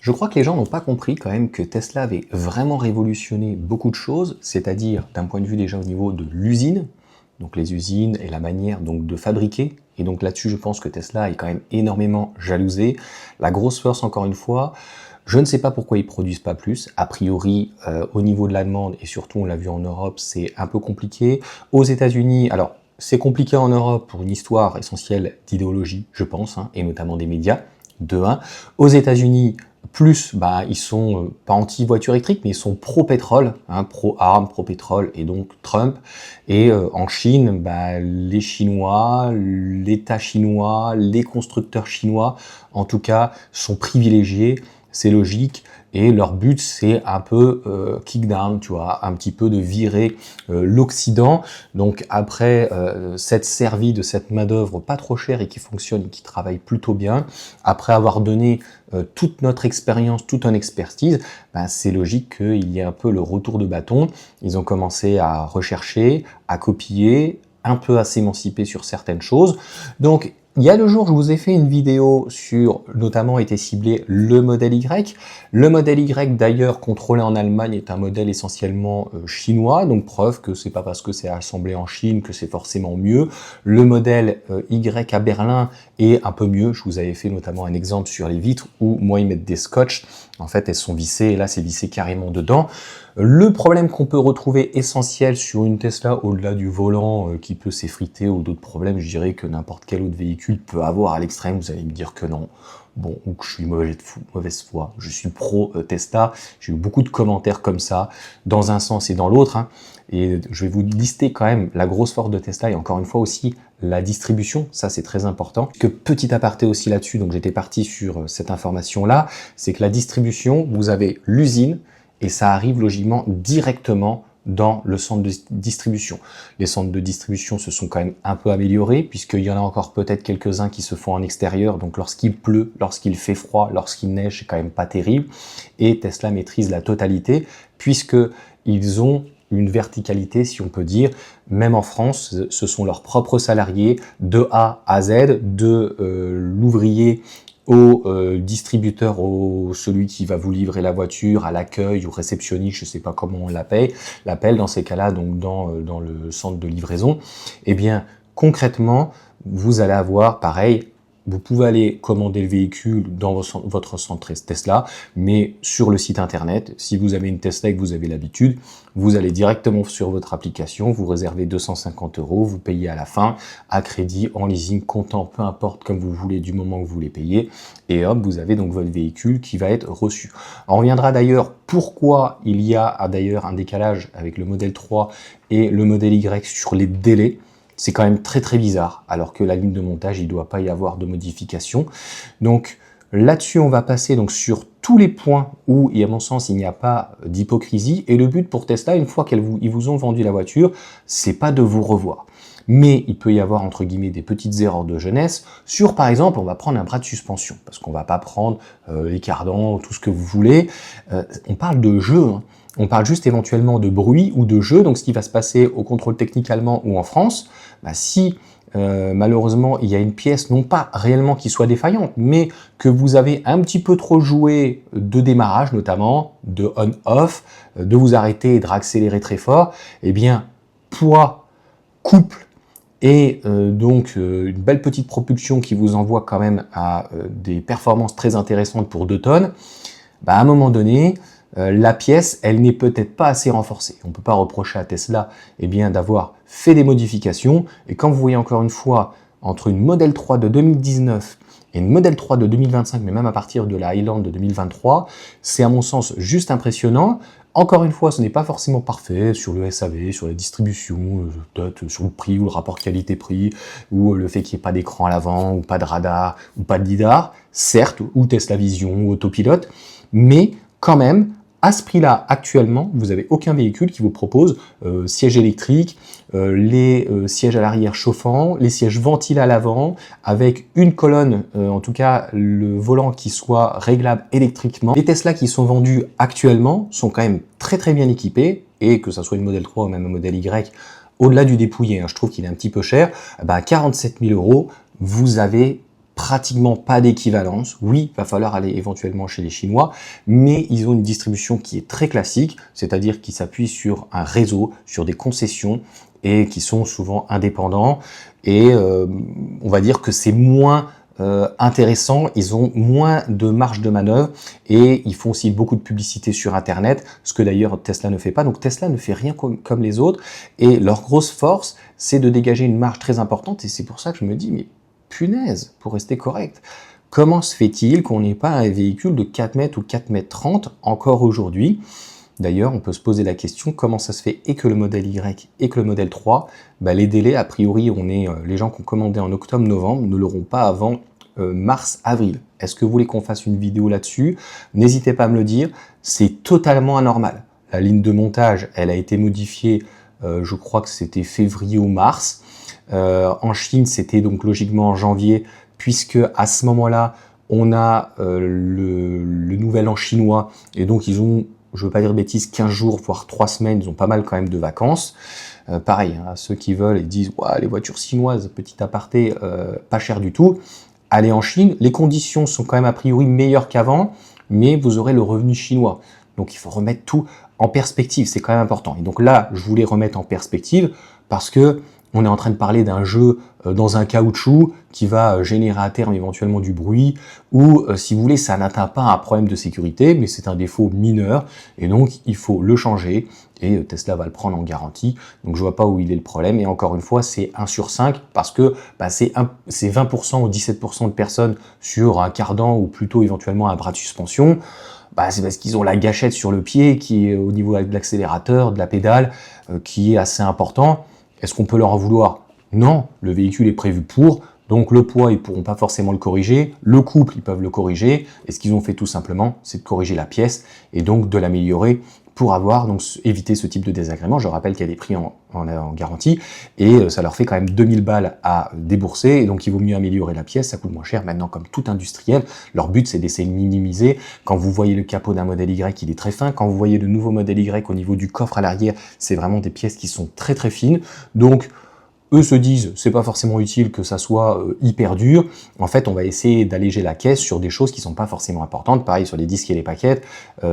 Je crois que les gens n'ont pas compris quand même que Tesla avait vraiment révolutionné beaucoup de choses, c'est-à-dire d'un point de vue déjà au niveau de l'usine, donc les usines et la manière donc de fabriquer. Et donc là-dessus, je pense que Tesla est quand même énormément jalousé. La grosse force, encore une fois, je ne sais pas pourquoi ils produisent pas plus. A priori, au niveau de la demande, et surtout on l'a vu en Europe, c'est un peu compliqué. Aux États-Unis, alors c'est compliqué en Europe pour une histoire essentielle d'idéologie, je pense, et notamment des médias, de 1. Aux États-Unis, plus, ils sont pas anti-voiture électrique, mais ils sont pro-pétrole, pro-armes, pro-pétrole, et donc Trump. Et en Chine, les Chinois, l'État chinois, les constructeurs chinois, en tout cas, sont privilégiés. C'est logique, et leur but c'est un peu kick down, tu vois, un petit peu de virer l'Occident. Donc après s'être servi de cette main-d'œuvre pas trop chère et qui fonctionne et qui travaille plutôt bien, après avoir donné toute notre expérience, toute une expertise, c'est logique qu'il y ait un peu le retour de bâton. Ils ont commencé à rechercher, à copier, un peu à s'émanciper sur certaines choses. Donc il y a 2 jours, je vous ai fait une vidéo sur, notamment était ciblé le modèle Y. Le modèle Y, d'ailleurs, contrôlé en Allemagne, est un modèle essentiellement chinois, donc preuve que c'est pas parce que c'est assemblé en Chine que c'est forcément mieux. Le modèle Y à Berlin est un peu mieux. Je vous avais fait notamment un exemple sur les vitres où, moi, ils mettent des scotch. En fait, elles sont vissées, et là, c'est vissé carrément dedans. Le problème qu'on peut retrouver essentiel sur une Tesla, au-delà du volant qui peut s'effriter ou d'autres problèmes, je dirais que n'importe quel autre véhicule peut avoir à l'extrême, vous allez me dire que non. Bon, ou que je suis mauvaise foi, je suis pro Tesla, j'ai eu beaucoup de commentaires comme ça, dans un sens et dans l'autre, et je vais vous lister quand même la grosse force de Tesla, et encore une fois aussi la distribution, ça c'est très important. Que petit aparté aussi là-dessus, donc j'étais parti sur cette information-là, c'est que la distribution, vous avez l'usine, et ça arrive logiquement directement dans le centre de distribution. Les centres de distribution se sont quand même un peu améliorés, puisqu'il y en a encore peut-être quelques-uns qui se font en extérieur, donc lorsqu'il pleut, lorsqu'il fait froid, lorsqu'il neige, c'est quand même pas terrible, et Tesla maîtrise la totalité, puisqu'ils ont une verticalité, si on peut dire. Même en France, ce sont leurs propres salariés, de A à Z, de l'ouvrier au distributeur, au celui qui va vous livrer la voiture, à l'accueil, au réceptionniste, je ne sais pas comment on l'appelle dans ces cas-là, donc dans le centre de livraison, eh bien concrètement, vous allez avoir pareil. Vous pouvez aller commander le véhicule dans votre centre Tesla, mais sur le site internet, si vous avez une Tesla et que vous avez l'habitude, vous allez directement sur votre application, vous réservez 250 €, vous payez à la fin, à crédit, en leasing, comptant, peu importe, comme vous voulez, du moment que vous les payez, et hop, vous avez donc votre véhicule qui va être reçu. On reviendra d'ailleurs pourquoi il y a d'ailleurs un décalage avec le modèle 3 et le modèle Y sur les délais. C'est quand même très très bizarre, alors que la ligne de montage, il ne doit pas y avoir de modification. Donc là-dessus, on va passer donc sur tous les points où, et à mon sens, il n'y a pas d'hypocrisie. Et le but pour Tesla, une fois qu'ils vous ont vendu la voiture, c'est pas de vous revoir. Mais il peut y avoir, entre guillemets, des petites erreurs de jeunesse sur, par exemple, on va prendre un bras de suspension, parce qu'on va pas prendre les cardans, tout ce que vous voulez. On parle de jeu, On parle juste éventuellement de bruit ou de jeu, donc ce qui va se passer au contrôle technique allemand ou en France, si malheureusement il y a une pièce, non pas réellement qui soit défaillante, mais que vous avez un petit peu trop joué de démarrage notamment, de on-off, de vous arrêter et de réaccélérer très fort, eh bien poids, couple et donc une belle petite propulsion qui vous envoie quand même à des performances très intéressantes pour 2 tonnes, à un moment donné, la pièce, elle n'est peut-être pas assez renforcée. On ne peut pas reprocher à Tesla d'avoir fait des modifications. Et quand vous voyez encore une fois, entre une Model 3 de 2019 et une Model 3 de 2025, mais même à partir de la Highland de 2023, c'est à mon sens juste impressionnant. Encore une fois, ce n'est pas forcément parfait sur le SAV, sur la distribution, peut-être sur le prix ou le rapport qualité-prix, ou le fait qu'il n'y ait pas d'écran à l'avant, ou pas de radar, ou pas de lidar, certes, ou Tesla Vision, ou autopilote, mais quand même, à ce prix-là, actuellement, vous n'avez aucun véhicule qui vous propose siège électrique, les sièges à l'arrière chauffants, les sièges ventilés à l'avant, avec une colonne, en tout cas le volant qui soit réglable électriquement. Les Tesla qui sont vendus actuellement sont quand même très très bien équipés, et que ça soit une Model 3 ou même un modèle Y, au-delà du dépouillé, je trouve qu'il est un petit peu cher, à 47 000 €, vous avez pratiquement pas d'équivalence. Oui, il va falloir aller éventuellement chez les Chinois, mais ils ont une distribution qui est très classique, c'est-à-dire qu'ils s'appuient sur un réseau, sur des concessions, et qui sont souvent indépendants. Et on va dire que c'est moins intéressant, ils ont moins de marge de manœuvre et ils font aussi beaucoup de publicité sur Internet, ce que d'ailleurs Tesla ne fait pas. Donc Tesla ne fait rien comme les autres et leur grosse force, c'est de dégager une marge très importante et c'est pour ça que je me dis, mais punaise, pour rester correct, comment se fait-il qu'on n'ait pas un véhicule de 4 mètres ou 4 mètres 30 encore aujourd'hui? D'ailleurs, on peut se poser la question, comment ça se fait et que le modèle Y et que le modèle 3, les délais, a priori, les gens qui ont commandé en octobre-novembre ne l'auront pas avant mars-avril. Est-ce que vous voulez qu'on fasse une vidéo là-dessus? N'hésitez pas à me le dire, c'est totalement anormal. La ligne de montage, elle a été modifiée, je crois que c'était février ou mars. En Chine, c'était donc logiquement en janvier, puisque à ce moment-là, on a le nouvel an chinois, et donc ils ont, je veux pas dire de bêtises, 15 jours, voire 3 semaines, ils ont pas mal quand même de vacances. Pareil, hein, ceux qui veulent et disent ouais, les voitures chinoises, petit aparté, pas cher du tout, allez en Chine, les conditions sont quand même a priori meilleures qu'avant, mais vous aurez le revenu chinois. Donc il faut remettre tout en perspective, c'est quand même important. Et donc là, je voulais remettre en perspective parce que on est en train de parler d'un jeu dans un caoutchouc qui va générer à terme éventuellement du bruit ou, si vous voulez, ça n'atteint pas un problème de sécurité, mais c'est un défaut mineur et donc il faut le changer et Tesla va le prendre en garantie. Donc je vois pas où il est le problème et encore une fois, c'est 1 sur 5 parce que c'est 20% ou 17% de personnes sur un cardan ou plutôt éventuellement un bras de suspension. C'est parce qu'ils ont la gâchette sur le pied qui est au niveau de l'accélérateur, de la pédale, qui est assez important. Est-ce qu'on peut leur en vouloir? Non, le véhicule est prévu pour, donc le poids, ils pourront pas forcément le corriger, le couple, ils peuvent le corriger, et ce qu'ils ont fait tout simplement, c'est de corriger la pièce, et donc de l'améliorer pour éviter ce type de désagrément. Je rappelle qu'il y a des prix en garantie, et ça leur fait quand même 2000 balles à débourser, et donc il vaut mieux améliorer la pièce, ça coûte moins cher. Maintenant, comme tout industriel, leur but c'est d'essayer de minimiser. Quand vous voyez le capot d'un modèle Y, il est très fin, quand vous voyez le nouveau modèle Y au niveau du coffre à l'arrière, c'est vraiment des pièces qui sont très très fines, donc eux se disent, c'est pas forcément utile que ça soit hyper dur. En fait, on va essayer d'alléger la caisse sur des choses qui sont pas forcément importantes. Pareil, sur les disques et les paquettes,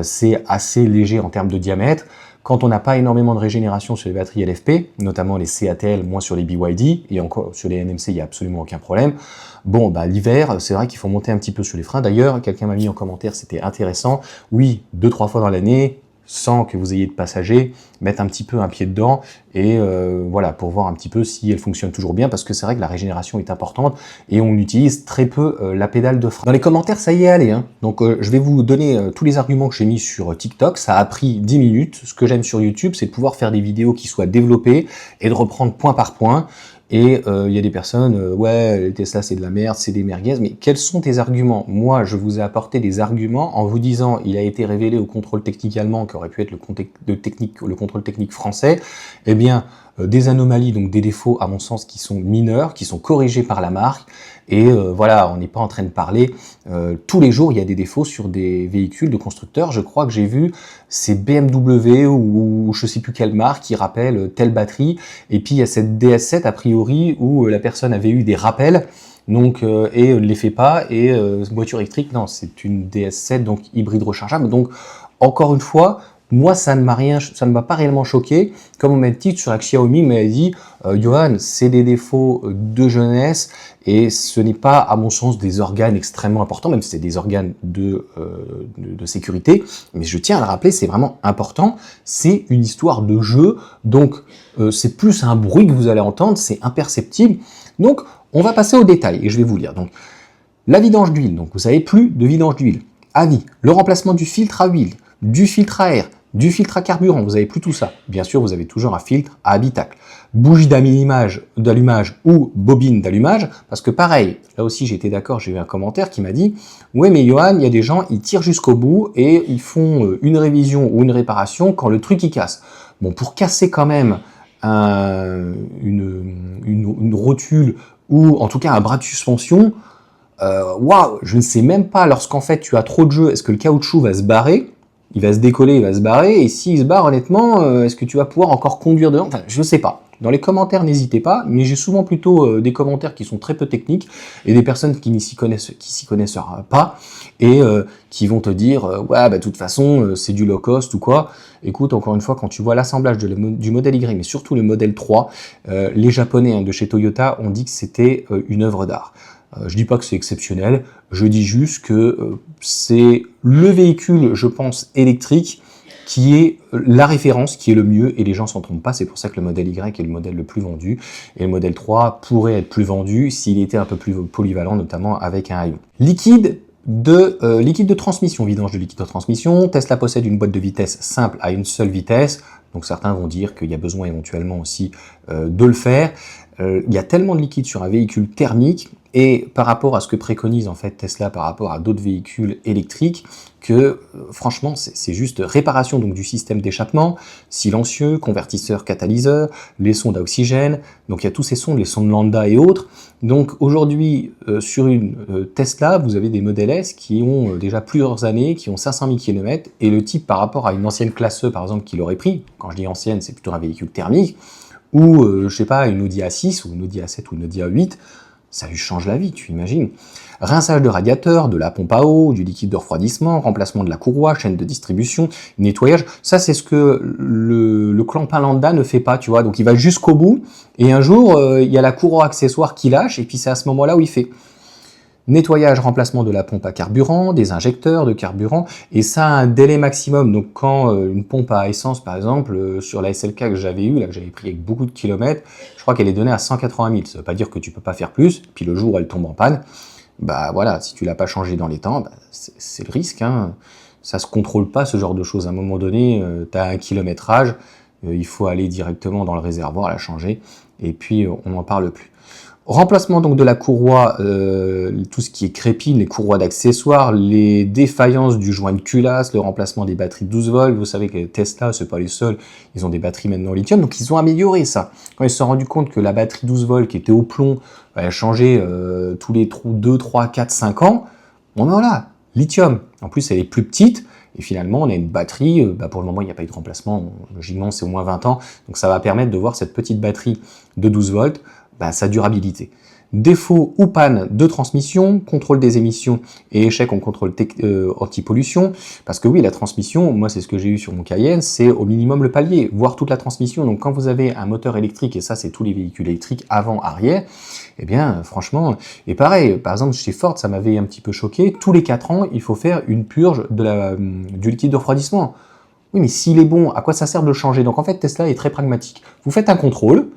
c'est assez léger en termes de diamètre. Quand on n'a pas énormément de régénération sur les batteries LFP, notamment les CATL, moins sur les BYD, et encore sur les NMC, il n'y a absolument aucun problème. Bon, l'hiver, c'est vrai qu'il faut monter un petit peu sur les freins. D'ailleurs, quelqu'un m'a mis en commentaire, c'était intéressant. Oui, 2-3 fois dans l'année, sans que vous ayez de passagers, mettre un petit peu un pied dedans et voilà, pour voir un petit peu si elle fonctionne toujours bien, parce que c'est vrai que la régénération est importante et on utilise très peu la pédale de frein. Dans les commentaires, ça y est allé, hein. Donc je vais vous donner tous les arguments que j'ai mis sur TikTok, ça a pris 10 minutes. Ce que j'aime sur YouTube, c'est de pouvoir faire des vidéos qui soient développées et de reprendre point par point. Et il y a des personnes, ouais, les Tesla c'est de la merde, c'est des merguez, mais quels sont tes arguments? Moi, je vous ai apporté des arguments en vous disant, il a été révélé au contrôle technique allemand, qui aurait pu être le contrôle technique français, eh bien, des anomalies, donc des défauts, à mon sens, qui sont mineurs, qui sont corrigés par la marque, et voilà, on n'est pas en train de parler, tous les jours, il y a des défauts sur des véhicules de constructeurs. Je crois que j'ai vu, c'est BMW ou je sais plus quelle marque qui rappelle telle batterie, et puis il y a cette DS7 a priori où la personne avait eu des rappels, donc et ne les fait pas, et voiture électrique, non, c'est une DS7, donc hybride rechargeable. Donc encore une fois, moi, ça ne m'a pas réellement choqué. Comme on m'a dit sur la Xiaomi, on m'a dit, Johan, c'est des défauts de jeunesse et ce n'est pas, à mon sens, des organes extrêmement importants, même si c'est des organes de sécurité. Mais je tiens à le rappeler, c'est vraiment important. C'est une histoire de jeu, donc c'est plus un bruit que vous allez entendre, c'est imperceptible. Donc, on va passer aux détails et je vais vous lire. Donc, la vidange d'huile. Donc, vous savez plus de vidange d'huile. Avis. Le remplacement du filtre à huile, du filtre à air, du filtre à carburant, vous n'avez plus tout ça. Bien sûr, vous avez toujours un filtre à habitacle. Bougie d'allumage ou bobine d'allumage, parce que pareil, là aussi j'ai été d'accord, j'ai eu un commentaire qui m'a dit « Ouais mais Johan, il y a des gens, ils tirent jusqu'au bout et ils font une révision ou une réparation quand le truc il casse. » Bon, pour casser quand même une rotule ou en tout cas un bras de suspension, waouh, je ne sais même pas, lorsqu'en fait tu as trop de jeu, est-ce que le caoutchouc va se barrer? Il va se décoller, il va se barrer, et s'il se barre, honnêtement, est-ce que tu vas pouvoir encore conduire dedans? Enfin, je sais pas. Dans les commentaires, n'hésitez pas, mais j'ai souvent plutôt des commentaires qui sont très peu techniques et des personnes qui s'y connaissent pas et qui vont te dire ouais, bah, de toute façon, c'est du low cost ou quoi. Écoute, encore une fois, quand tu vois l'assemblage du modèle Y, mais surtout le modèle 3, les Japonais de chez Toyota ont dit que c'était une œuvre d'art. Je dis pas que c'est exceptionnel, je dis juste que c'est le véhicule, je pense, électrique qui est la référence, qui est le mieux, et les gens s'en trompent pas, c'est pour ça que le modèle Y est le modèle le plus vendu, et le modèle 3 pourrait être plus vendu s'il était un peu plus polyvalent, notamment avec un haillon. Liquide de transmission, vidange de liquide de transmission. Tesla possède une boîte de vitesse simple à une seule vitesse, donc certains vont dire qu'il y a besoin éventuellement aussi de le faire. Il y a tellement de liquide sur un véhicule thermique, et par rapport à ce que préconise en fait Tesla par rapport à d'autres véhicules électriques, que franchement c'est juste réparation donc du système d'échappement, silencieux, convertisseur, catalyseur, les sondes à oxygène, donc il y a tous ces sondes, les sondes lambda et autres. Donc aujourd'hui sur une Tesla, vous avez des modèles S qui ont déjà plusieurs années, qui ont 500 000 km, et le type par rapport à une ancienne classe E par exemple qui l'aurait pris, quand je dis ancienne c'est plutôt un véhicule thermique, ou je sais pas, une Audi A6 ou une Audi A7 ou une Audi A8, ça lui change la vie, tu imagines. Rinçage de radiateur, de la pompe à eau, du liquide de refroidissement, remplacement de la courroie, chaîne de distribution, nettoyage, ça c'est ce que le clampin lambda ne fait pas, tu vois, donc il va jusqu'au bout, et un jour, il y a la courroie accessoire qui lâche, et puis c'est à ce moment-là où il fait. Nettoyage, remplacement de la pompe à carburant, des injecteurs de carburant, et ça a un délai maximum. Donc quand une pompe à essence, par exemple, sur la SLK que j'avais eue, là que j'avais pris avec beaucoup de kilomètres, je crois qu'elle est donnée à 180 000. Ça veut pas dire que tu peux pas faire plus, puis le jour où elle tombe en panne, bah voilà, si tu l'as pas changé dans les temps, bah, c'est le risque, hein. Ça se contrôle pas ce genre de choses. À un moment donné, tu as un kilométrage, il faut aller directement dans le réservoir, la changer, et puis on n'en parle plus. Remplacement donc de la courroie, tout ce qui est crépine, les courroies d'accessoires, les défaillances du joint de culasse, le remplacement des batteries de 12 volts. Vous savez que Tesla, c'est pas les seuls, ils ont des batteries maintenant au lithium, donc ils ont amélioré ça. Quand ils se sont rendus compte que la batterie 12 volts qui était au plomb, elle changeait tous les 2, 3, 4, 5 ans, bon ben voilà, lithium. En plus, elle est plus petite, et finalement, on a une batterie, pour le moment, il n'y a pas eu de remplacement, logiquement, c'est au moins 20 ans, donc ça va permettre de voir cette petite batterie de 12 volts, sa durabilité. Défaut ou panne de transmission, contrôle des émissions et échec en contrôle anti-pollution, parce que oui, la transmission, moi c'est ce que j'ai eu sur mon Cayenne, c'est au minimum le palier, voire toute la transmission. Donc quand vous avez un moteur électrique, et ça c'est tous les véhicules électriques avant, arrière, eh bien franchement, et pareil, par exemple chez Ford, ça m'avait un petit peu choqué, tous les 4 ans, il faut faire une purge du liquide de refroidissement. Oui, mais s'il est bon, à quoi ça sert de le changer? Donc en fait, Tesla est très pragmatique. Vous faites un contrôle,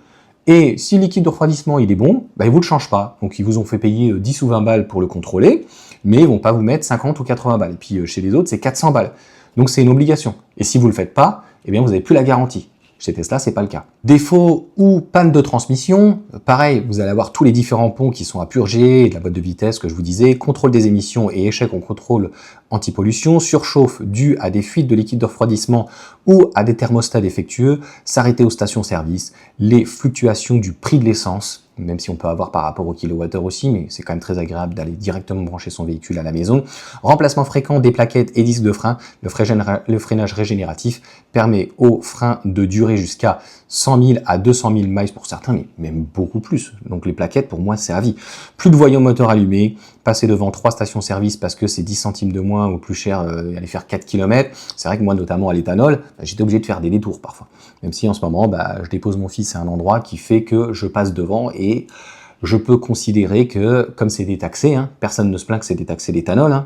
et si le liquide de refroidissement il est bon, ils vous le changent pas. Donc ils vous ont fait payer 10 ou 20 balles pour le contrôler, mais ils vont pas vous mettre 50 ou 80 balles. Et puis chez les autres, c'est 400 balles. Donc c'est une obligation. Et si vous le faites pas, eh bien vous n'avez plus la garantie. Chez Tesla, c'est pas le cas. Défaut ou panne de transmission, pareil, vous allez avoir tous les différents ponts qui sont à purger, de la boîte de vitesse que je vous disais, contrôle des émissions et échec en contrôle anti-pollution, surchauffe due à des fuites de liquide de refroidissement ou à des thermostats défectueux, s'arrêter aux stations-service, les fluctuations du prix de l'essence, même si on peut avoir par rapport au kilowattheure aussi, mais c'est quand même très agréable d'aller directement brancher son véhicule à la maison. Remplacement fréquent des plaquettes et disques de frein, le freinage régénératif permet aux freins de durer jusqu'à 100 000 à 200 000 miles pour certains, mais même beaucoup plus. Donc les plaquettes, pour moi, c'est à vie. Plus de voyants moteur allumés, passer devant 3 stations-service parce que c'est 10 centimes de moins ou plus cher, aller faire 4 km. C'est vrai que moi, notamment à l'éthanol, j'étais obligé de faire des détours parfois. Même si en ce moment, je dépose mon fils à un endroit qui fait que je passe devant et je peux considérer que, comme c'est détaxé, personne ne se plaint que c'est détaxé l'éthanol,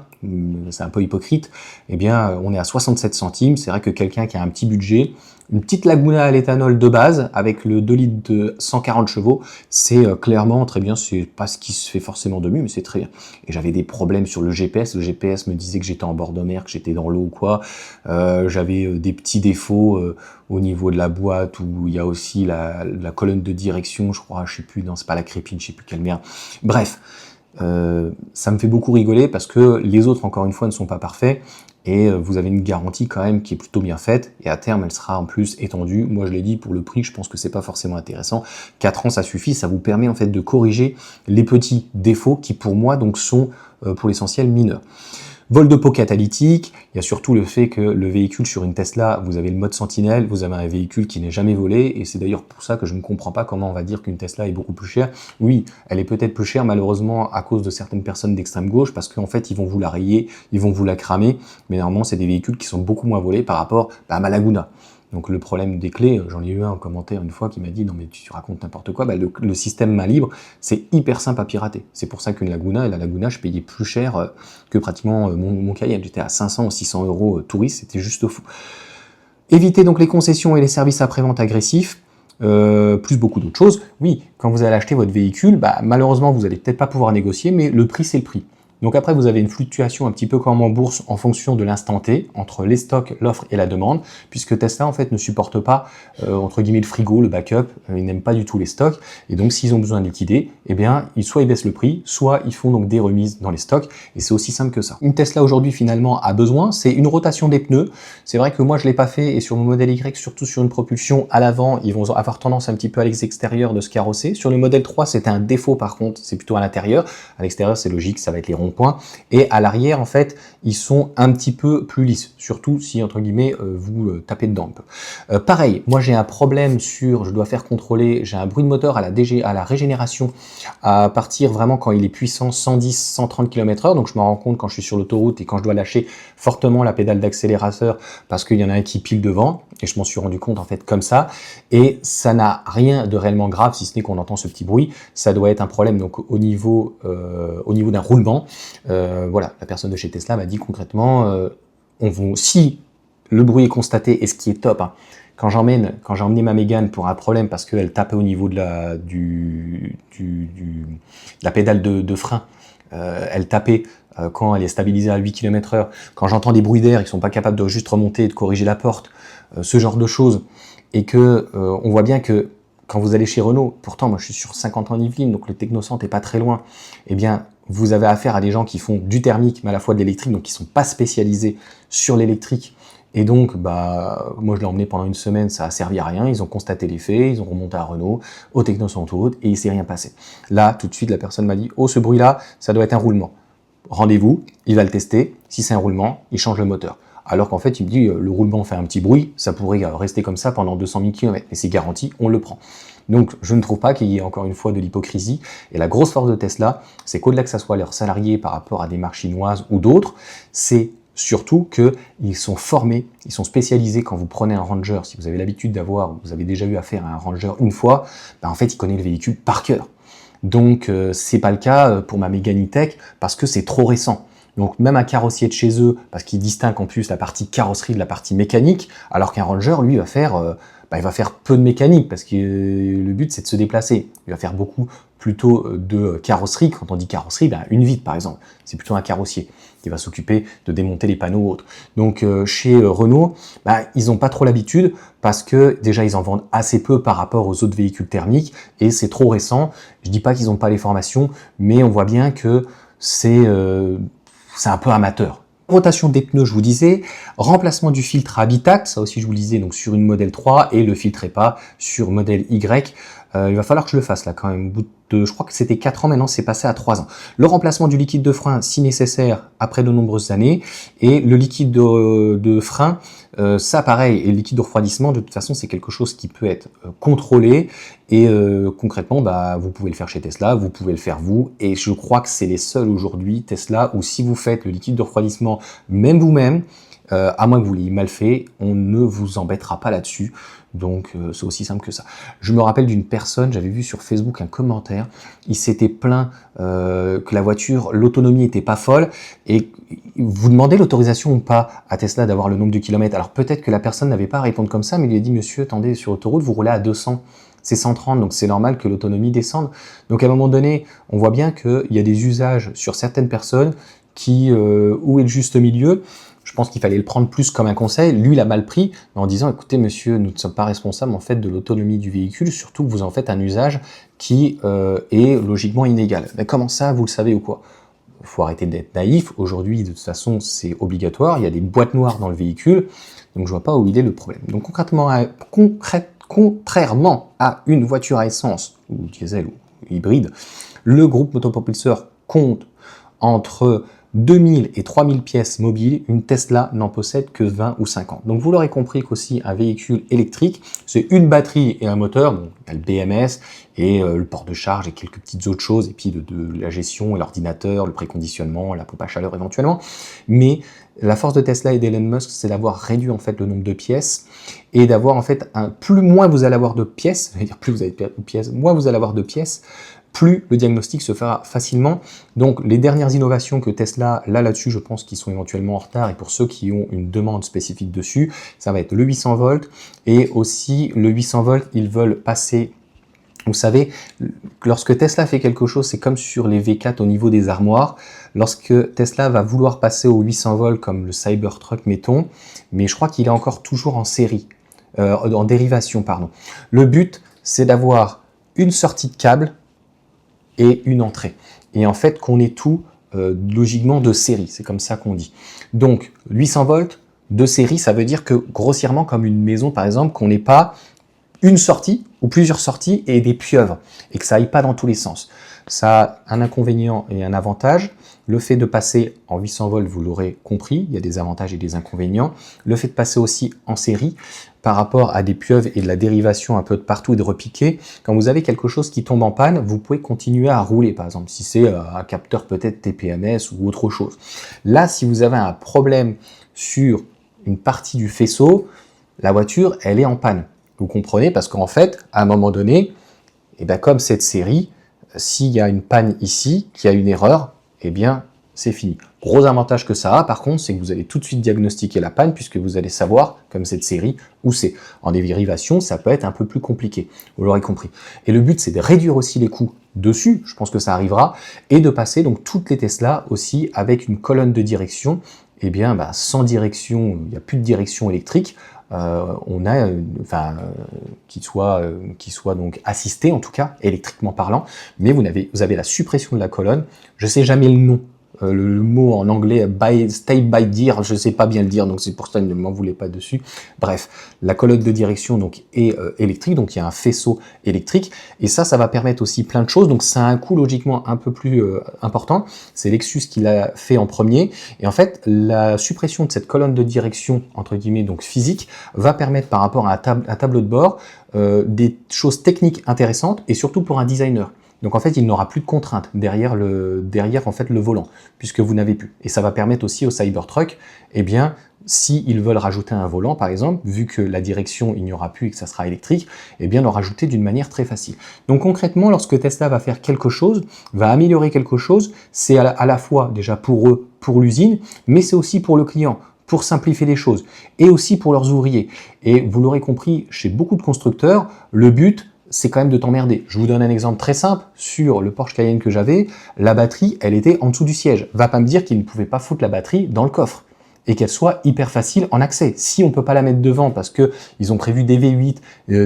c'est un peu hypocrite, eh bien, on est à 67 centimes. C'est vrai que quelqu'un qui a un petit budget, une petite Laguna à l'éthanol de base, avec le 2 litres de 140 chevaux, c'est clairement très bien, c'est pas ce qui se fait forcément de mieux, mais c'est très bien. Et j'avais des problèmes sur le GPS me disait que j'étais en bord de mer, que j'étais dans l'eau ou quoi, j'avais des petits défauts au niveau de la boîte, où il y a aussi la colonne de direction, je crois, je sais plus, non, c'est pas la crépine, je sais plus quelle merde. Bref, ça me fait beaucoup rigoler parce que les autres, encore une fois, ne sont pas parfaits et vous avez une garantie quand même qui est plutôt bien faite et à terme, elle sera en plus étendue. Moi, je l'ai dit, pour le prix, je pense que c'est pas forcément intéressant. 4 ans, ça suffit, ça vous permet en fait de corriger les petits défauts qui, pour moi, donc sont pour l'essentiel mineurs. Vol de pot catalytique, il y a surtout le fait que le véhicule sur une Tesla, vous avez le mode sentinelle, vous avez un véhicule qui n'est jamais volé, et c'est d'ailleurs pour ça que je ne comprends pas comment on va dire qu'une Tesla est beaucoup plus chère. Oui, elle est peut-être plus chère malheureusement à cause de certaines personnes d'extrême gauche, parce qu'en fait ils vont vous la rayer, ils vont vous la cramer, mais normalement c'est des véhicules qui sont beaucoup moins volés par rapport à ma Laguna. Donc le problème des clés, j'en ai eu un en commentaire une fois qui m'a dit non mais tu racontes n'importe quoi, le système main libre c'est hyper simple à pirater. C'est pour ça qu'une Laguna, et la Laguna je payais plus cher que pratiquement mon Cayenne, j'étais à 500 ou 600 euros touriste, c'était juste fou. Évitez donc les concessions et les services après-vente agressifs, plus beaucoup d'autres choses. Oui, quand vous allez acheter votre véhicule, malheureusement vous allez peut-être pas pouvoir négocier, mais le prix c'est le prix. Donc après, vous avez une fluctuation un petit peu comme en bourse en fonction de l'instant T, entre les stocks, l'offre et la demande, puisque Tesla en fait ne supporte pas, entre guillemets, le frigo, le backup, ils n'aiment pas du tout les stocks, et donc s'ils ont besoin de liquider, eh bien, soit ils baissent le prix, soit ils font donc des remises dans les stocks, et c'est aussi simple que ça. Une Tesla aujourd'hui finalement a besoin, c'est une rotation des pneus. C'est vrai que moi je l'ai pas fait, et sur mon modèle Y, surtout sur une propulsion à l'avant, ils vont avoir tendance un petit peu à l'extérieur de se carrosser. Sur le modèle 3, c'était un défaut par contre, c'est plutôt à l'intérieur. À l'extérieur, c'est logique, ça va être les ronds points, et à l'arrière en fait ils sont un petit peu plus lisses, surtout si entre guillemets vous tapez dedans un peu. Pareil, moi j'ai un problème sur, je dois faire contrôler, j'ai un bruit de moteur à la régénération à partir vraiment quand il est puissant 110-130 km/h, donc je me rends compte quand je suis sur l'autoroute et quand je dois lâcher fortement la pédale d'accélérateur parce qu'il y en a un qui pile devant, et je m'en suis rendu compte en fait comme ça, et ça n'a rien de réellement grave si ce n'est qu'on entend ce petit bruit. Ça doit être un problème donc au niveau d'un roulement. Voilà, la personne de chez Tesla m'a dit concrètement, si le bruit est constaté, et ce qui est top, hein, quand j'ai emmené ma Mégane pour un problème parce qu'elle tapait au niveau de la pédale de frein, elle tapait quand elle est stabilisée à 8 km/h, quand j'entends des bruits d'air, ils sont pas capables de juste remonter et de corriger la porte, ce genre de choses, et que on voit bien que quand vous allez chez Renault, pourtant moi je suis sur 50 ans d'Yvelines, donc le Technocentre est pas très loin, eh bien vous avez affaire à des gens qui font du thermique mais à la fois de l'électrique, donc qui sont pas spécialisés sur l'électrique, et donc moi je l'ai emmené pendant une semaine, ça a servi à rien, ils ont constaté les faits, ils ont remonté à Renault, au Technocentre autre, et il s'est rien passé. Là tout de suite la personne m'a dit, oh ce bruit là, ça doit être un roulement. Rendez-vous, il va le tester, si c'est un roulement, il change le moteur. Alors qu'en fait, il me dit, le roulement fait un petit bruit, ça pourrait rester comme ça pendant 200 000 km, et c'est garanti, on le prend. Donc, je ne trouve pas qu'il y ait encore une fois de l'hypocrisie, et la grosse force de Tesla, c'est qu'au-delà que ça soit leurs salariés par rapport à des marques chinoises ou d'autres, c'est surtout qu'ils sont formés, ils sont spécialisés. Quand vous prenez un Ranger, si vous avez l'habitude vous avez déjà eu affaire à un Ranger une fois, en fait, il connaît le véhicule par cœur. Donc, c'est pas le cas pour ma Mégane E-Tech, parce que c'est trop récent. Donc même un carrossier de chez eux, parce qu'ils distinguent en plus la partie carrosserie de la partie mécanique, alors qu'un Ranger, lui, va faire peu de mécanique, parce que le but c'est de se déplacer. Il va faire beaucoup plutôt de carrosserie. Quand on dit carrosserie, une vitre par exemple, c'est plutôt un carrossier qui va s'occuper de démonter les panneaux ou autres. Donc chez Renault, ils n'ont pas trop l'habitude, parce que déjà ils en vendent assez peu par rapport aux autres véhicules thermiques, et c'est trop récent. Je dis pas qu'ils n'ont pas les formations, mais on voit bien que c'est un peu amateur. Rotation des pneus, je vous disais, remplacement du filtre Habitact, ça aussi je vous le disais, donc sur une modèle 3, et le filtre EPA sur modèle Y. Il va falloir que je le fasse là quand même, au bout de, je crois que c'était 4 ans, maintenant c'est passé à 3 ans. Le remplacement du liquide de frein si nécessaire après de nombreuses années, et le liquide de frein, ça pareil, et le liquide de refroidissement, de toute façon c'est quelque chose qui peut être contrôlé, et concrètement vous pouvez le faire chez Tesla, vous pouvez le faire vous, et je crois que c'est les seuls aujourd'hui Tesla où si vous faites le liquide de refroidissement même vous-même, à moins que vous l'ayez mal fait, on ne vous embêtera pas là-dessus. Donc c'est aussi simple que ça. Je me rappelle d'une personne, j'avais vu sur Facebook un commentaire, il s'était plaint que la voiture, l'autonomie était pas folle, et vous demandez l'autorisation ou pas à Tesla d'avoir le nombre de kilomètres. Alors peut-être que la personne n'avait pas à répondre comme ça, mais il lui a dit, monsieur, attendez, sur l'autoroute, vous roulez à 200. C'est 130, donc c'est normal que l'autonomie descende. Donc à un moment donné, on voit bien qu'il y a des usages sur certaines personnes où est le juste milieu. Je pense qu'il fallait le prendre plus comme un conseil. Lui, il a mal pris en disant, écoutez, monsieur, nous ne sommes pas responsables en fait de l'autonomie du véhicule, surtout que vous en faites un usage qui est logiquement inégal. Mais comment ça, vous le savez ou quoi? Il faut arrêter d'être naïf. Aujourd'hui, de toute façon, c'est obligatoire. Il y a des boîtes noires dans le véhicule, donc je vois pas où il est le problème. Donc contrairement à une voiture à essence, ou diesel, ou hybride, le groupe motopropulseur compte entre 2000 et 3000 pièces mobiles, une Tesla n'en possède que 20 ou 50. Donc vous l'aurez compris qu'aussi un véhicule électrique, c'est une batterie et un moteur, bon, il y a le BMS et le port de charge et quelques petites autres choses, et puis de la gestion, l'ordinateur, le préconditionnement, la pompe à chaleur éventuellement. Mais la force de Tesla et d'Elon Musk, c'est d'avoir réduit en fait le nombre de pièces et d'avoir en fait moins vous allez avoir de pièces, c'est-à-dire plus vous avez de pièces, moins vous allez avoir de pièces, plus le diagnostic se fera facilement. Donc les dernières innovations que Tesla, là-dessus, je pense qu'ils sont éventuellement en retard, et pour ceux qui ont une demande spécifique dessus, ça va être le 800 volts, et aussi le 800 volts, ils veulent passer. Vous savez, lorsque Tesla fait quelque chose, c'est comme sur les V4 au niveau des armoires. Lorsque Tesla va vouloir passer au 800 volts, comme le Cybertruck, mettons, mais je crois qu'il est encore toujours en série, en dérivation, pardon. Le but, c'est d'avoir une sortie de câble et une entrée. Et en fait, qu'on ait tout logiquement de série, c'est comme ça qu'on dit. Donc, 800 volts de série, ça veut dire que grossièrement, comme une maison par exemple, qu'on n'ait pas une sortie ou plusieurs sorties et des pieuvres, et que ça aille pas dans tous les sens. Ça a un inconvénient et un avantage. Le fait de passer en 800 volts, vous l'aurez compris, il y a des avantages et des inconvénients. Le fait de passer aussi en série, par rapport à des pieuvres et de la dérivation un peu de partout et de repiquer, quand vous avez quelque chose qui tombe en panne, vous pouvez continuer à rouler, par exemple, si c'est un capteur peut-être TPMS ou autre chose. Là, si vous avez un problème sur une partie du faisceau, la voiture, elle est en panne. Vous comprenez? Parce qu'en fait, à un moment donné, et bien comme cette série, s'il y a une panne ici, qu'il y a une erreur, eh bien, c'est fini. Gros avantage que ça a, par contre, c'est que vous allez tout de suite diagnostiquer la panne, puisque vous allez savoir, comme cette série, où c'est. En dérivation, ça peut être un peu plus compliqué, vous l'aurez compris. Et le but, c'est de réduire aussi les coûts dessus, je pense que ça arrivera, et de passer donc toutes les Tesla aussi avec une colonne de direction, eh bien, sans direction, il n'y a plus de direction électrique, on a, qui soit donc assisté en tout cas électriquement parlant, mais vous avez la suppression de la colonne. Je sais jamais le nom. Le mot en anglais stay by dire, je sais pas bien le dire, donc c'est pour ça que ne m'en voulez pas dessus. Bref, la colonne de direction donc est électrique, donc il y a un faisceau électrique, et ça va permettre aussi plein de choses. Donc ça a un coût logiquement un peu plus important. C'est Lexus qui l'a fait en premier, et en fait la suppression de cette colonne de direction entre guillemets donc physique va permettre par rapport à un tableau de bord des choses techniques intéressantes, et surtout pour un designer. Donc en fait, il n'aura plus de contraintes derrière en fait le volant, puisque vous n'avez plus. Et ça va permettre aussi au Cybertruck, eh bien, s'ils veulent rajouter un volant, par exemple, vu que la direction, il n'y aura plus et que ça sera électrique, eh bien, le rajouter d'une manière très facile. Donc concrètement, lorsque Tesla va faire quelque chose, va améliorer quelque chose, c'est à la fois déjà pour eux, pour l'usine, mais c'est aussi pour le client, pour simplifier les choses, et aussi pour leurs ouvriers. Et vous l'aurez compris, chez beaucoup de constructeurs, le but, c'est quand même de t'emmerder. Je vous donne un exemple très simple. Sur le Porsche Cayenne que j'avais, la batterie, elle était en dessous du siège. Va pas me dire qu'ils ne pouvaient pas foutre la batterie dans le coffre et qu'elle soit hyper facile en accès. Si on peut pas la mettre devant parce que ils ont prévu des V8,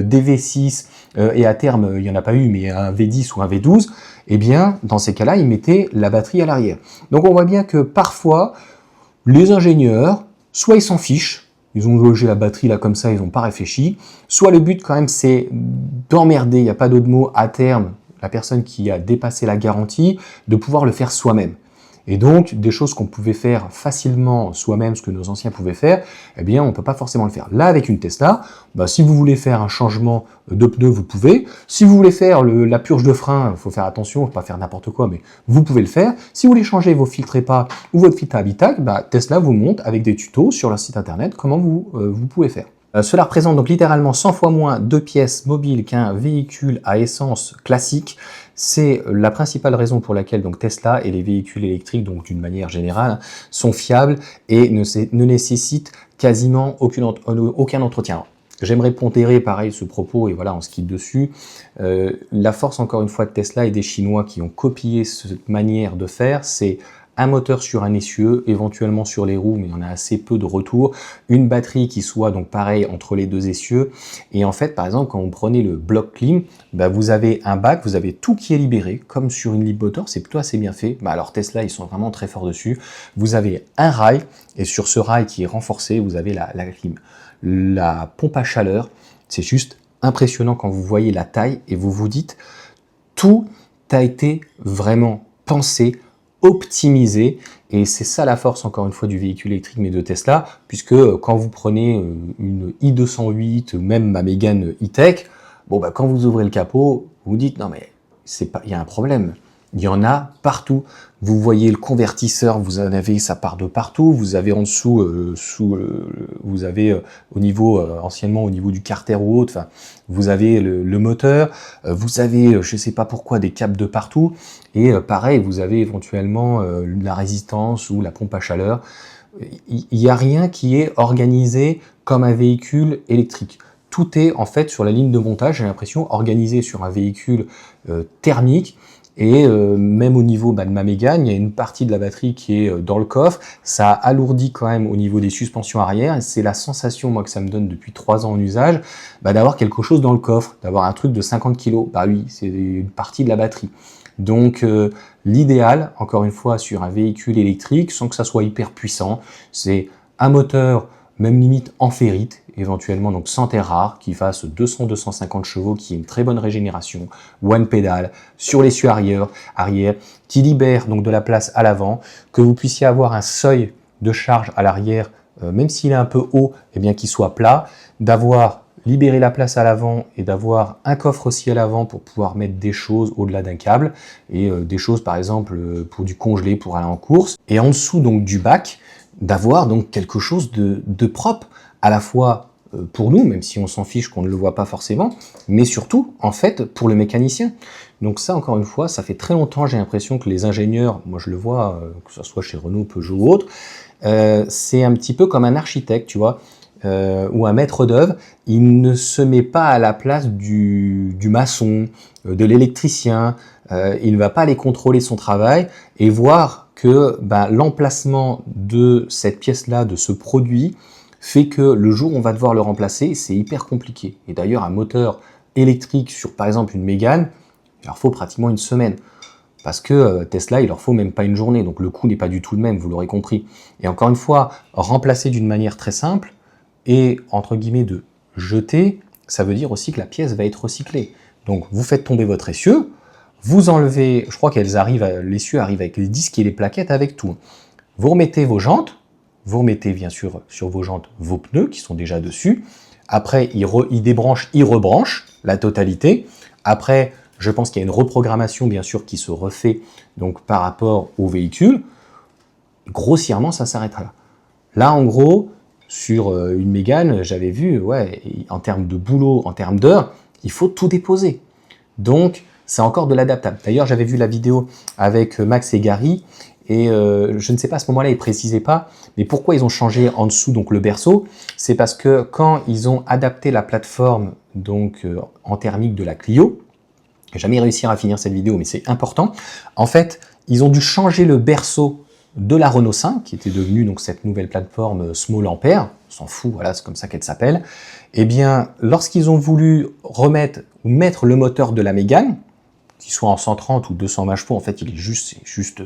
des V6 et à terme, il y en a pas eu, mais un V10 ou un V12, eh bien, dans ces cas-là, ils mettaient la batterie à l'arrière. Donc on voit bien que parfois, les ingénieurs, soit ils s'en fichent, ils ont logé la batterie là comme ça, ils n'ont pas réfléchi. Soit le but quand même c'est d'emmerder, il n'y a pas d'autre mot, à terme, la personne qui a dépassé la garantie, de pouvoir le faire soi-même. Et donc, des choses qu'on pouvait faire facilement soi-même, ce que nos anciens pouvaient faire, eh bien, on ne peut pas forcément le faire. Là, avec une Tesla, si vous voulez faire un changement de pneu, vous pouvez. Si vous voulez faire la purge de frein, il faut faire attention, il ne faut pas faire n'importe quoi, mais vous pouvez le faire. Si vous voulez changer vos filtres EPA ou votre filtre à habitacle, Tesla vous montre avec des tutos sur leur site internet comment vous pouvez faire. Cela représente donc littéralement 100 fois moins de pièces mobiles qu'un véhicule à essence classique. C'est la principale raison pour laquelle donc Tesla et les véhicules électriques, donc d'une manière générale, sont fiables et ne nécessitent quasiment aucun entretien. J'aimerais pondérer pareil ce propos et voilà, on se quitte dessus. La force encore une fois de Tesla et des Chinois qui ont copié cette manière de faire, c'est un moteur sur un essieu, éventuellement sur les roues, mais il y en a assez peu de retour, une batterie qui soit donc pareil entre les deux essieux, et en fait, par exemple, quand vous prenez le bloc clim, vous avez un bac, vous avez tout qui est libéré, comme sur une Libmotor, c'est plutôt assez bien fait. Alors Tesla, ils sont vraiment très forts dessus. Vous avez un rail, et sur ce rail qui est renforcé, vous avez la clim. La pompe à chaleur, c'est juste impressionnant quand vous voyez la taille, et vous vous dites, tout a été vraiment pensé optimisé, et c'est ça la force encore une fois du véhicule électrique mais de Tesla, puisque quand vous prenez une i208, même ma Mégane e-Tech, bon bah quand vous ouvrez le capot, vous vous dites non mais c'est pas, il y a un problème. Il y en a partout. Vous voyez le convertisseur, vous en avez, ça part de partout. Vous avez en dessous, vous avez au niveau, anciennement au niveau du carter ou autre, enfin, vous avez le moteur, vous avez, je sais pas pourquoi, des câbles de partout. Et pareil, vous avez éventuellement la résistance ou la pompe à chaleur. Il n'y a rien qui est organisé comme un véhicule électrique. Tout est en fait sur la ligne de montage, j'ai l'impression, organisé sur un véhicule thermique. Et même au niveau de ma Mégane, il y a une partie de la batterie qui est dans le coffre. Ça alourdit quand même au niveau des suspensions arrière. C'est la sensation, moi, que ça me donne depuis 3 ans en usage, d'avoir quelque chose dans le coffre, d'avoir un truc de 50 kg. Bah oui, c'est une partie de la batterie. Donc l'idéal, encore une fois, sur un véhicule électrique, sans que ça soit hyper puissant, c'est un moteur, même limite en ferrite, éventuellement donc sans terre rare, qui fasse 200-250 chevaux, qui ait une très bonne régénération, one pédale, sur l'essieu arrière, qui libère donc de la place à l'avant, que vous puissiez avoir un seuil de charge à l'arrière, même s'il est un peu haut, eh bien qu'il soit plat, d'avoir libéré la place à l'avant et d'avoir un coffre aussi à l'avant pour pouvoir mettre des choses au-delà d'un câble, et des choses par exemple pour du congelé, pour aller en course, et en dessous donc du bac, d'avoir donc quelque chose de propre, à la fois pour nous, même si on s'en fiche qu'on ne le voit pas forcément, mais surtout, en fait, pour le mécanicien. Donc ça, encore une fois, ça fait très longtemps, j'ai l'impression que les ingénieurs, moi je le vois, que ce soit chez Renault, Peugeot ou autre, c'est un petit peu comme un architecte, tu vois, ou un maître d'œuvre, il ne se met pas à la place du maçon, de l'électricien, il ne va pas aller contrôler son travail et voir que l'emplacement de cette pièce-là, de ce produit, fait que le jour où on va devoir le remplacer, c'est hyper compliqué. Et d'ailleurs, un moteur électrique sur, par exemple, une Mégane, il leur faut pratiquement une semaine. Parce que Tesla, il leur faut même pas une journée. Donc le coût n'est pas du tout le même, vous l'aurez compris. Et encore une fois, remplacer d'une manière très simple et, entre guillemets, de jeter, ça veut dire aussi que la pièce va être recyclée. Donc vous faites tomber votre essieu, vous enlevez, je crois qu'elles arrivent, l'essieu arrive avec les disques et les plaquettes, avec tout. Vous remettez vos jantes, vous remettez bien sûr sur vos jantes vos pneus qui sont déjà dessus. Après, il débranche, il rebranche la totalité. Après, je pense qu'il y a une reprogrammation bien sûr qui se refait donc par rapport au véhicule. Grossièrement, ça s'arrêtera là. Là, en gros, sur une Mégane, j'avais vu, ouais, en termes de boulot, en termes d'heures, il faut tout déposer. Donc, c'est encore de l'adaptable. D'ailleurs, j'avais vu la vidéo avec Max et Gary, et je ne sais pas, à ce moment-là, ils ne précisaient pas, mais pourquoi ils ont changé en dessous donc le berceau? C'est parce que quand ils ont adapté la plateforme donc en thermique de la Clio, j'ai jamais réussi à finir cette vidéo, mais c'est important. En fait, ils ont dû changer le berceau de la Renault 5, qui était devenue donc cette nouvelle plateforme Small Ampere, on s'en fout, voilà, c'est comme ça qu'elle s'appelle. Eh bien, lorsqu'ils ont voulu remettre ou mettre le moteur de la Mégane, qu'il soit en 130 ou 220 chevaux, en fait, c'est juste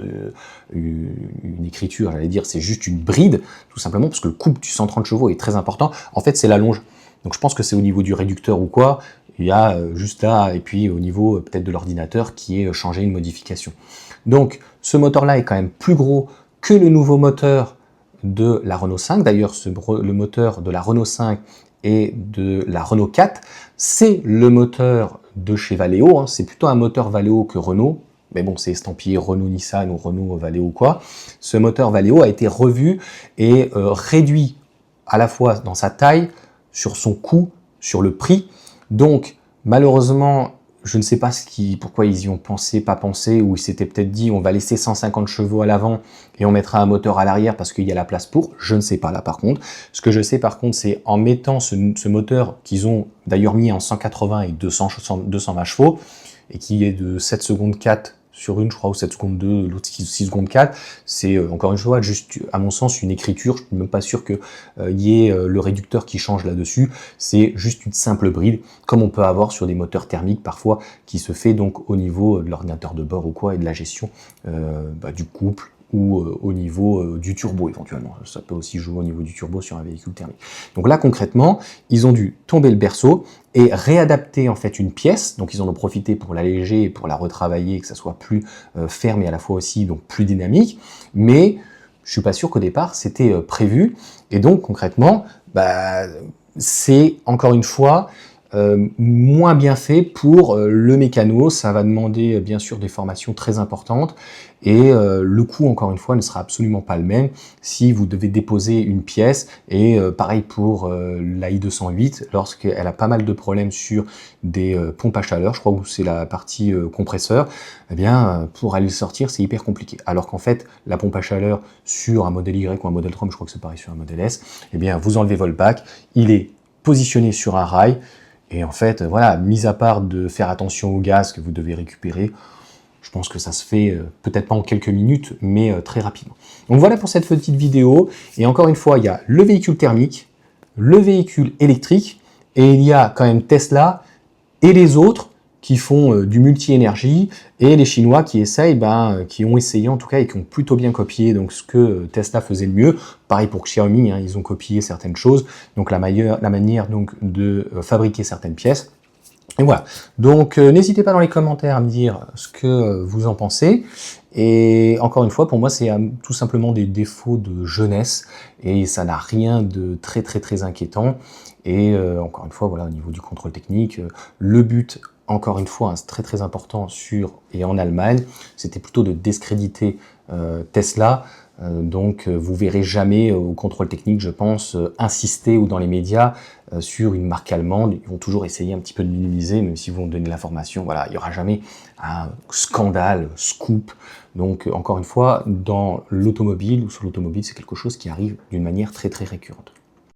une écriture, j'allais dire, c'est juste une bride, tout simplement, parce que le couple du 130 chevaux est très important. En fait, c'est la longe. Donc, je pense que c'est au niveau du réducteur ou quoi, il y a juste là, et puis au niveau peut-être de l'ordinateur qui est changé, une modification. Donc, ce moteur-là est quand même plus gros que le nouveau moteur de la Renault 5. D'ailleurs, le moteur de la Renault 5 et de la Renault 4, c'est le moteur de chez Valeo, hein. C'est plutôt un moteur Valeo que Renault, mais bon, c'est estampillé Renault-Nissan ou Renault-Valeo ou quoi. Ce moteur Valeo a été revu et réduit à la fois dans sa taille, sur son coût, sur le prix. Donc, malheureusement, je ne sais pas pourquoi ils y ont pensé, pas pensé, ou ils s'étaient peut-être dit on va laisser 150 chevaux à l'avant et on mettra un moteur à l'arrière parce qu'il y a la place pour. Je ne sais pas là par contre. Ce que je sais par contre, c'est en mettant ce moteur qu'ils ont d'ailleurs mis en 180 et 220 chevaux et qui est de 7 secondes 4 sur une, je crois, ou 7 secondes 2, l'autre 6 secondes 4, c'est encore une fois juste, à mon sens, une écriture. Je ne suis même pas sûr qu'il y ait le réducteur qui change là-dessus. C'est juste une simple bride, comme on peut avoir sur des moteurs thermiques parfois, qui se fait donc au niveau de l'ordinateur de bord ou quoi, et de la gestion du couple ou au niveau du turbo éventuellement. Ça peut aussi jouer au niveau du turbo sur un véhicule thermique. Donc là concrètement, ils ont dû tomber le berceau et réadapter en fait une pièce. Donc ils en ont profité pour l'alléger et pour la retravailler, que ça soit plus ferme et à la fois aussi donc plus dynamique. Mais je suis pas sûr qu'au départ c'était prévu. Et donc concrètement, c'est encore une fois moins bien fait pour le mécano. Ça va demander bien sûr des formations très importantes et le coût encore une fois ne sera absolument pas le même si vous devez déposer une pièce. Et pareil pour la i208, lorsqu'elle a pas mal de problèmes sur des pompes à chaleur, je crois que c'est la partie compresseur, eh bien pour aller le sortir c'est hyper compliqué. Alors qu'en fait la pompe à chaleur sur un modèle Y ou un modèle 3, je crois que c'est pareil sur un modèle S, eh bien vous enlevez votre bac, il est positionné sur un rail. Et en fait, voilà, mis à part de faire attention au gaz que vous devez récupérer, je pense que ça se fait peut-être pas en quelques minutes, mais très rapidement. Donc voilà pour cette petite vidéo. Et encore une fois, il y a le véhicule thermique, le véhicule électrique, et il y a quand même Tesla et les autres qui font du multi-énergie, et les Chinois qui essayent, qui ont essayé en tout cas et qui ont plutôt bien copié donc ce que Tesla faisait de mieux. Pareil pour Xiaomi, ils ont copié certaines choses, donc la manière donc de fabriquer certaines pièces. Et voilà, donc n'hésitez pas dans les commentaires à me dire ce que vous en pensez. Et encore une fois, pour moi, c'est tout simplement des défauts de jeunesse et ça n'a rien de très très très inquiétant. Et encore une fois, voilà, au niveau du contrôle technique, le but, encore une fois, c'est très très important sur et en Allemagne, c'était plutôt de discréditer Tesla. Donc vous verrez jamais au contrôle technique, je pense, insister ou dans les médias sur une marque allemande. Ils vont toujours essayer un petit peu de minimiser, même si vous vont donner l'information. Voilà, il n'y aura jamais un scandale, scoop. Donc encore une fois, dans l'automobile ou sur l'automobile, c'est quelque chose qui arrive d'une manière très très récurrente.